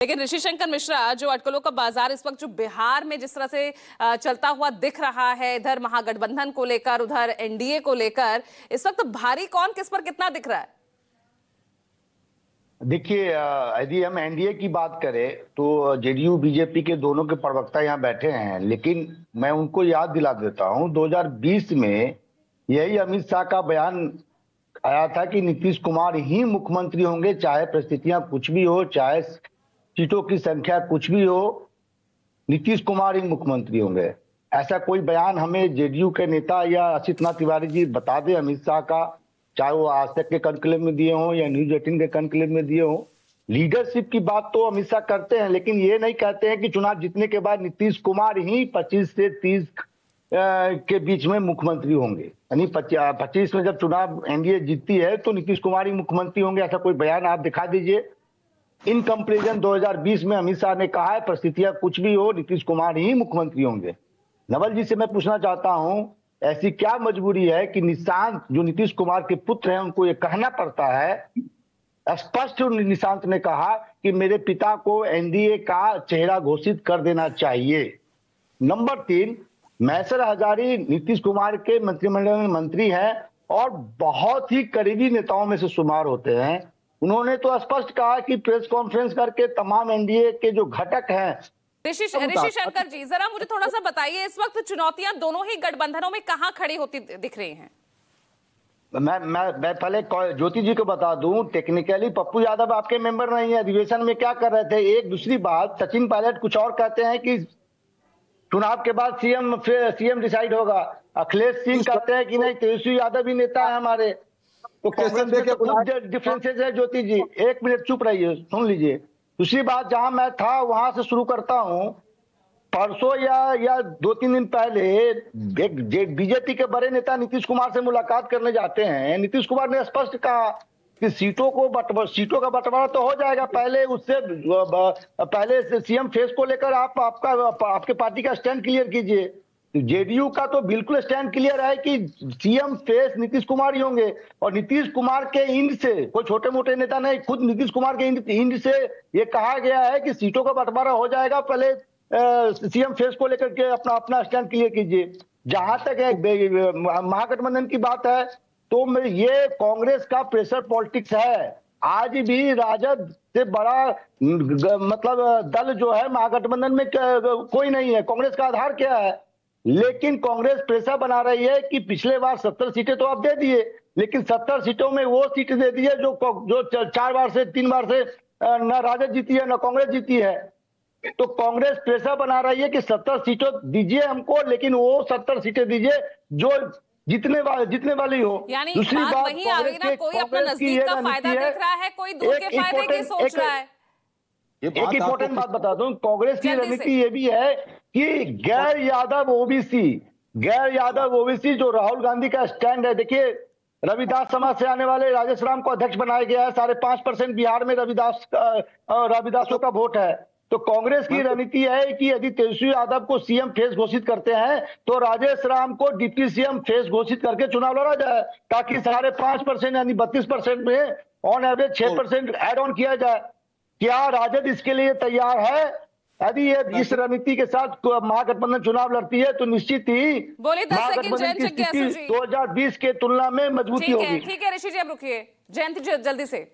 लेकिन ऋषि शंकर मिश्रा, जो अटकलों का बाजार इस वक्त जो बिहार में जिस तरह से चलता हुआ दिख रहा है, इधर महागठबंधन को लेकर, उधर एनडीए को लेकर, इस वक्त भारी कौन किस पर कितना दिख रहा है? देखिए, यदि हम एनडीए की बात करें तो जेडीयू बीजेपी के दोनों के प्रवक्ता यहाँ बैठे हैं, लेकिन मैं उनको याद दिला देता हूँ 2020 में यही अमित शाह का बयान आया था कि नीतीश कुमार ही मुख्यमंत्री होंगे, चाहे परिस्थितियां कुछ भी हो, चाहे सीटों की संख्या कुछ भी हो, नीतीश कुमार ही मुख्यमंत्री होंगे। ऐसा कोई बयान हमें जेडीयू के नेता या असित नाथ तिवारी जी बता दे अमित शाह का, चाहे वो आज तक के कॉन्क्लेव में दिए हों या न्यूज 18 के कॉन्क्लेव में दिए हों। लीडरशिप की बात तो अमित शाह करते हैं, लेकिन ये नहीं कहते हैं कि चुनाव जीतने के बाद नीतीश कुमार ही 25 से 30 के बीच में मुख्यमंत्री होंगे। यानी 25 में जब चुनाव एनडीए जीतती है तो नीतीश कुमार ही मुख्यमंत्री होंगे। ऐसा कोई बयान आप दिखा दीजिए। इन कंपेरिजन 2020 में अमित शाह ने कहा है परिस्थितियां कुछ भी हो, नीतीश कुमार ही मुख्यमंत्री होंगे। नवल जी से मैं पूछना चाहता हूं, ऐसी क्या मजबूरी है कि निशांत जो नीतीश कुमार के पुत्र हैं उनको ये कहना पड़ता है? स्पष्ट निशांत ने कहा कि मेरे पिता को एनडीए का चेहरा घोषित कर देना चाहिए। नंबर 3, मैसर हजारी नीतीश कुमार के मंत्रिमंडल में मंत्री हैं और बहुत ही करीबी नेताओं में से शुमार होते हैं। उन्होंने तो स्पष्ट कहा कि प्रेस कॉन्फ्रेंस करके तमाम एनडीए के जो घटक हैं। ऋषि शंकर जी, जरा मुझे थोड़ा सा बताइए, इस वक्त चुनौतियां दोनों ही गठबंधनों में कहां खड़ी होती दिख रही हैं? मैं पहले ज्योति जी को बता दूं, टेक्निकली पप्पू यादव आपके मेंबर नहीं है। अधिवेशन में क्या कर रहे थे? एक दूसरी बात, सचिन पायलट कुछ और कहते हैं कि चुनाव के बाद सीएम डिसाइड होगा। अखिलेश सिंह कहते हैं कि नहीं, तेजस्वी यादव भी नेता है हमारे। तो कांग्रेस में तो कुछ डिफरेंसेस है। ज्योति जी 1 मिनट चुप रहिए, सुन लीजिए। दूसरी बात, जहां मैं था वहां से शुरू करता हूं। परसों या 2-3 दिन पहले एक बीजेपी के बड़े नेता नीतीश कुमार से मुलाकात करने जाते हैं। नीतीश कुमार ने स्पष्ट कहा कि सीटों का बंटवारा तो हो जाएगा, पहले से सीएम फेस को लेकर आपके पार्टी का स्टैंड क्लियर कीजिए। जेडीयू का तो बिल्कुल स्टैंड क्लियर है कि सीएम फेस नीतीश कुमार ही होंगे। और नीतीश कुमार के इंड से, कोई छोटे मोटे नेता नहीं, खुद नीतीश कुमार के इंड से ये कहा गया है कि सीटों का बंटवारा हो जाएगा, पहले सीएम फेस को लेकर के अपना स्टैंड क्लियर कीजिए। जहां तक महागठबंधन की बात है तो ये कांग्रेस का प्रेशर पॉलिटिक्स है। आज भी राजद से बड़ा मतलब दल जो है महागठबंधन में कोई नहीं है। कांग्रेस का आधार क्या है? लेकिन कांग्रेस प्रेशर बना रही है कि पिछले बार 70 सीटें तो आप दे दिए, लेकिन 70 सीटों में वो सीटें दे दी है जो 3 बार से न राजद जीती है न कांग्रेस जीती है। तो कांग्रेस प्रेशर बना रही है कि 70 सीटों दीजिए हमको, लेकिन वो 70 सीटें दीजिए जो जीतने वाली हो। यानी बात वही आ गई ना, कोई अपना नजदीक का फायदा देख रहा है, कोई दूर के फायदे की सोच रहा है। एक इंपॉर्टेंट बात बता दूं, कांग्रेस की रणनीति ये भी है कि गैर यादव ओबीसी जो राहुल गांधी का स्टैंड है। देखिए, रविदास समाज से आने वाले राजेश राम को अध्यक्ष बनाया गया है। 5.5% बिहार में रविदासों का वोट है। तो कांग्रेस की रणनीति है कि यदि तेजस्वी यादव को सीएम फेस घोषित करते हैं तो राजेश राम को डिप्टी सीएम फेस घोषित करके चुनाव लड़ा जाए, ताकि 5.5% यानी 32% में ऑन एवरेज 6% एड ऑन किया जाए। क्या राजद इसके लिए तैयार है? यदि ये इस रणनीति के साथ महागठबंधन चुनाव लड़ती है तो निश्चित ही महागठबंधन की स्थिति 2020 के तुलना में मजबूती होगी। ठीक है ऋषि जी, अब रुकिए। जयंत जी जल्दी से।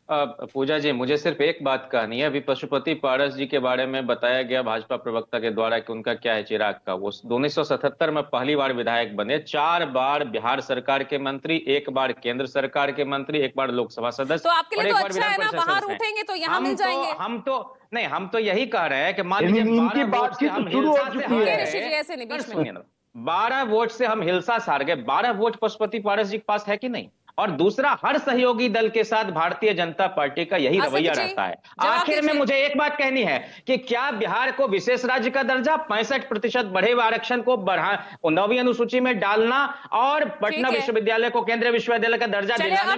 पूजा जी, मुझे सिर्फ एक बात कहनी है। अभी पशुपति पारस जी के बारे में बताया गया भाजपा प्रवक्ता के द्वारा कि उनका क्या है चिराग का। वो 1977 में पहली बार विधायक बने, 4 बार बिहार सरकार के मंत्री, 1 बार केंद्र सरकार के मंत्री, 1 बार लोकसभा सदस्य। तो आपके लिए तो अच्छा है ना, वहां उठेंगे तो यहाँ मिल जाएंगे। हम तो यही कह रहे हैं कि मान लीजिए 12 वोट से हम हिलसा से हार गए। 12 वोट पशुपति पारस जी के पास है कि नहीं? और दूसरा, हर सहयोगी दल के साथ भारतीय जनता पार्टी का यही रवैया रहता है। आखिर में मुझे एक बात कहनी है कि क्या बिहार को विशेष राज्य का दर्जा, 65% बढ़े हुए आरक्षण को 9वीं अनुसूची में डालना और पटना विश्वविद्यालय को केंद्रीय विश्वविद्यालय का दर्जा दिलाने में